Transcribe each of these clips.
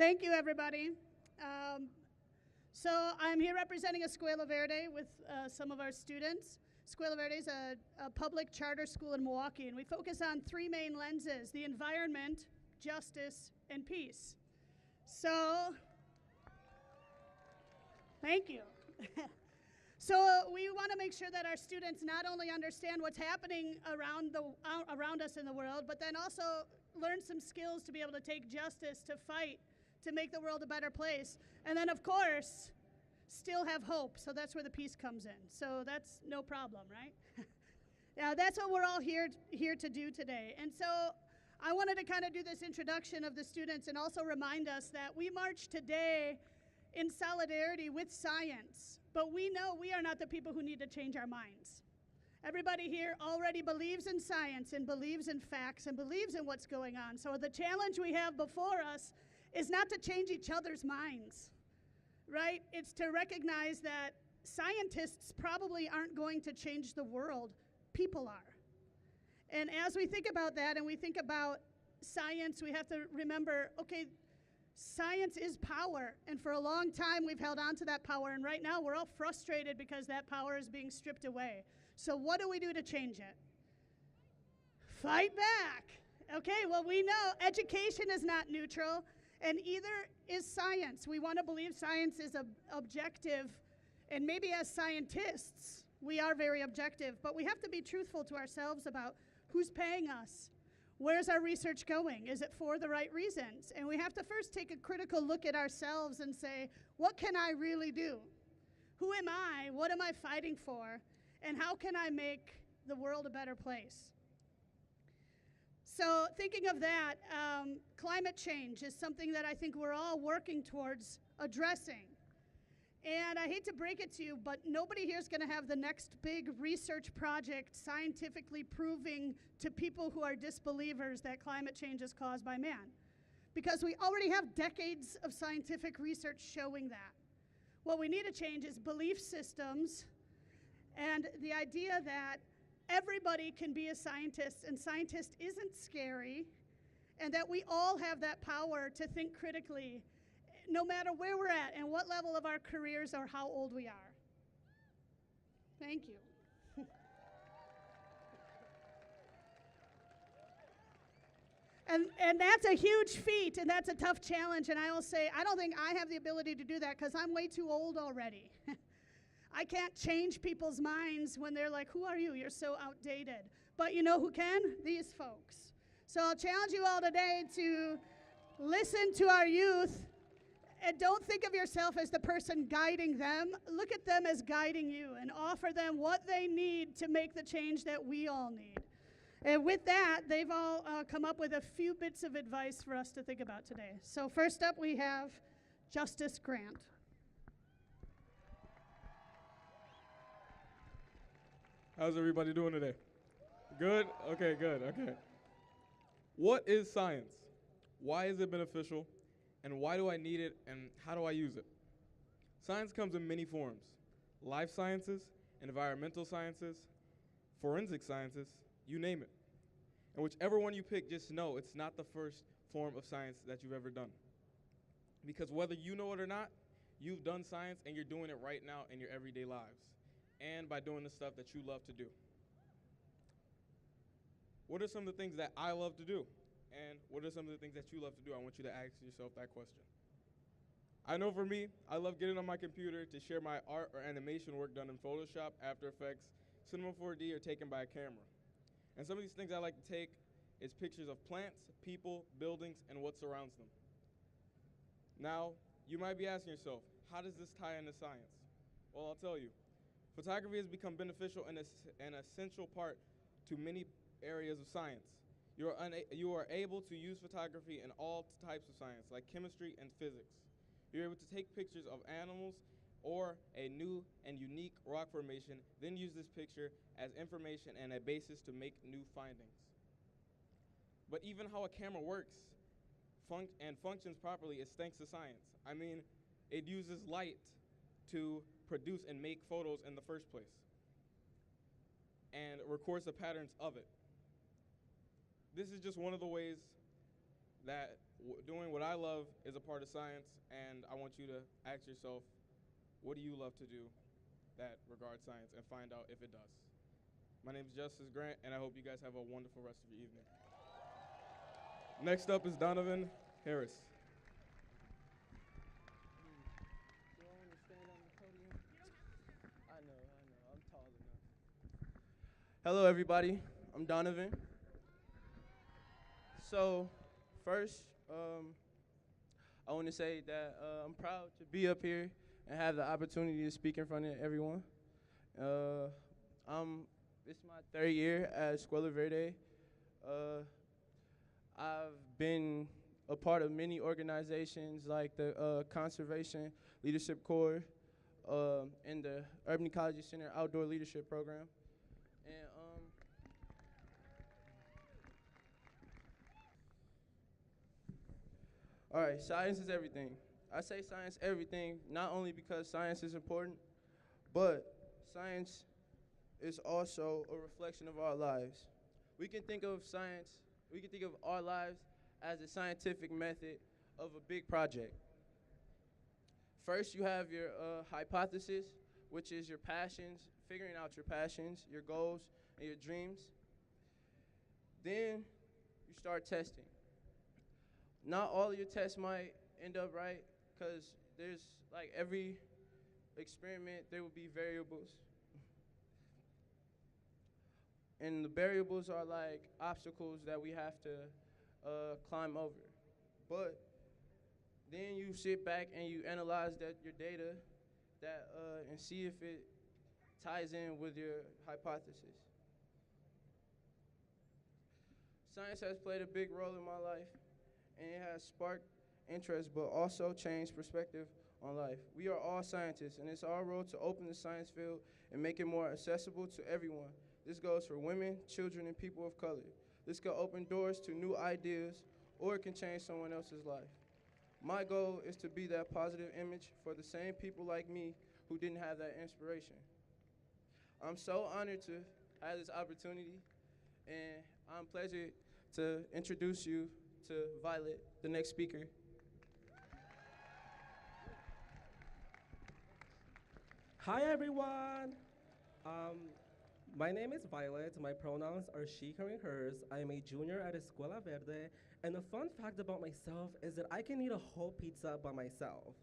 Thank you, everybody. So I'm here representing Escuela Verde with some of our students. Escuela Verde is a public charter school in Milwaukee, and we focus on three main lenses: the environment, justice, and peace. So, thank you. So we want to make sure that our students not only understand what's happening around us in the world, but then also learn some skills to be able to take justice, to fight, to make the world a better place. And then, of course, still have hope. So that's where the peace comes in. So that's no problem, right? Yeah, that's what we're all here to do today. And so I wanted to kind of do this introduction of the students and also remind us that we march today in solidarity with science. But we know we are not the people who need to change our minds. Everybody here already believes in science and believes in facts and believes in what's going on. So the challenge we have before us is not to change each other's minds, right? It's to recognize that scientists probably aren't going to change the world. People are. And as we think about that and we think about science, we have to remember, okay, science is power, and for a long time we've held on to that power, and right now we're all frustrated because that power is being stripped away. So what do we do to change it? Fight back. Okay, well, we know education is not neutral, and either is science. We want to believe science is objective, and maybe as scientists we are very objective, but we have to be truthful to ourselves about who's paying us. Where's our research going? Is it for the right reasons? And we have to first take a critical look at ourselves and say, what can I really do? Who am I? What am I fighting for? And how can I make the world a better place? So thinking of that, climate change is something that I think we're all working towards addressing. And I hate to break it to you, but nobody here is going to have the next big research project scientifically proving to people who are disbelievers that climate change is caused by man. Because we already have decades of scientific research showing that. What we need to change is belief systems and the idea that everybody can be a scientist, and scientist isn't scary, and that we all have that power to think critically, no matter where we're at and what level of our careers or how old we are. Thank you. And that's a huge feat, and that's a tough challenge, and I will say, I don't think I have the ability to do that because I'm way too old already. I can't change people's minds when they're like, who are you? You're so outdated. But you know who can? These folks. So I'll challenge you all today to listen to our youth. And don't think of yourself as the person guiding them. Look at them as guiding you and offer them what they need to make the change that we all need. And with that, they've all come up with a few bits of advice for us to think about today. So first up, we have Justice Grant. How's everybody doing today? Good? Okay, good, okay. What is science? Why is it beneficial? And why do I need it, and how do I use it? Science comes in many forms: life sciences, environmental sciences, forensic sciences, you name it. And whichever one you pick, just know it's not the first form of science that you've ever done. Because whether you know it or not, you've done science and you're doing it right now in your everyday lives, and by doing the stuff that you love to do. What are some of the things that I love to do? And what are some of the things that you love to do? I want you to ask yourself that question. I know for me, I love getting on my computer to share my art or animation work done in Photoshop, After Effects, Cinema 4D, or taken by a camera. And some of these things I like to take is pictures of plants, people, buildings, and what surrounds them. Now, you might be asking yourself, how does this tie into science? Well, I'll tell you. Photography has become beneficial and an essential part to many areas of science. You are able to use photography in all types of science, like chemistry and physics. You're able to take pictures of animals or a new and unique rock formation, then use this picture as information and a basis to make new findings. But even how a camera works and functions properly is thanks to science. I mean, it uses light to produce and make photos in the first place and records the patterns of it. This is just one of the ways that doing what I love is a part of science, and I want you to ask yourself, what do you love to do that regards science, and find out if it does. My name is Justice Grant, and I hope you guys have a wonderful rest of your evening. Next up is Donovan Harris. Do I want to stand on the podium? I know, I'm tall enough. Hello, everybody. I'm Donovan. So, first, I want to say that I'm proud to be up here and have the opportunity to speak in front of everyone. This is my third year at Escuela Verde. I've been a part of many organizations like the Conservation Leadership Corps and the Urban Ecology Center Outdoor Leadership Program. And all right, science is everything. I say science everything not only because science is important, but science is also a reflection of our lives. We can think of our lives as a scientific method of a big project. First, you have your hypothesis, which is your passions, figuring out your passions, your goals, and your dreams. Then you start testing. Not all of your tests might end up right, because there's, like, every experiment, there will be variables. And the variables are like obstacles that we have to climb over. But then you sit back and you analyze your data and see if it ties in with your hypothesis. Science has played a big role in my life, and it has sparked interest but also changed perspective on life. We are all scientists, and it's our role to open the science field and make it more accessible to everyone. This goes for women, children, and people of color. This can open doors to new ideas, or it can change someone else's life. My goal is to be that positive image for the same people like me who didn't have that inspiration. I'm so honored to have this opportunity, and I'm pleased to introduce you to Violet, the next speaker. Hi everyone! My name is Violet. My pronouns are she, her, and hers. I am a junior at Escuela Verde, and a fun fact about myself is that I can eat a whole pizza by myself.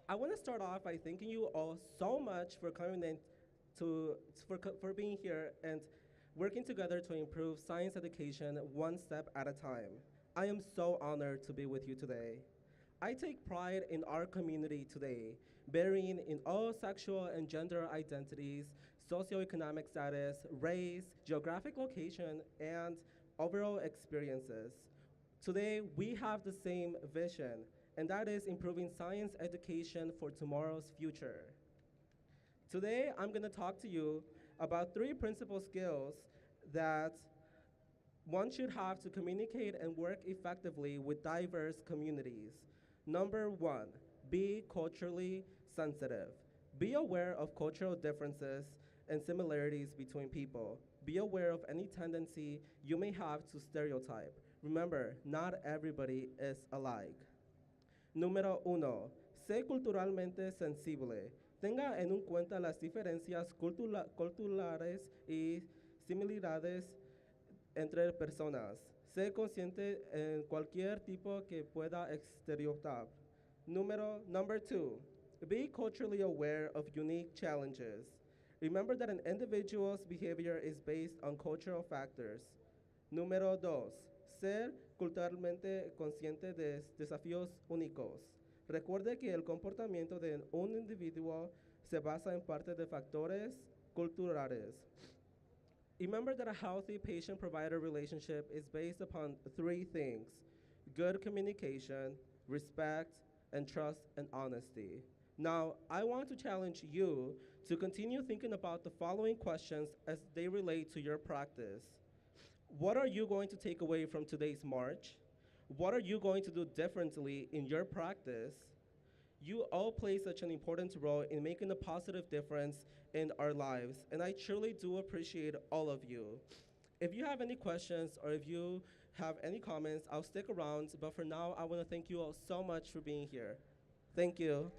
I want to start off by thanking you all so much for coming in for being here and working together to improve science education one step at a time. I am so honored to be with you today. I take pride in our community today, varying in all sexual and gender identities, socioeconomic status, race, geographic location, and overall experiences. Today, we have the same vision, and that is improving science education for tomorrow's future. Today, I'm going to talk to you about 3 principal skills that one should have to communicate and work effectively with diverse communities. Number 1, be culturally sensitive. Be aware of cultural differences and similarities between people. Be aware of any tendency you may have to stereotype. Remember, not everybody is alike. Número 1, sé culturalmente sensible. Tenga en cuenta las diferencias culturales y similaridades entre personas. Sé consciente en cualquier tipo que pueda estereotipar. Number 2, be culturally aware of unique challenges. Remember that an individual's behavior is based on cultural factors. Número 2, ser culturalmente consciente de desafíos únicos. Recuerde que el comportamiento de un individuo se basa en parte de factores culturales. Remember that a healthy patient-provider relationship is based upon 3 things: good communication, respect, and trust and honesty. Now, I want to challenge you to continue thinking about the following questions as they relate to your practice. What are you going to take away from today's march? What are you going to do differently in your practice? You all play such an important role in making a positive difference in our lives, and I truly do appreciate all of you. If you have any questions or if you have any comments, I'll stick around. But for now, I want to thank you all so much for being here. Thank you.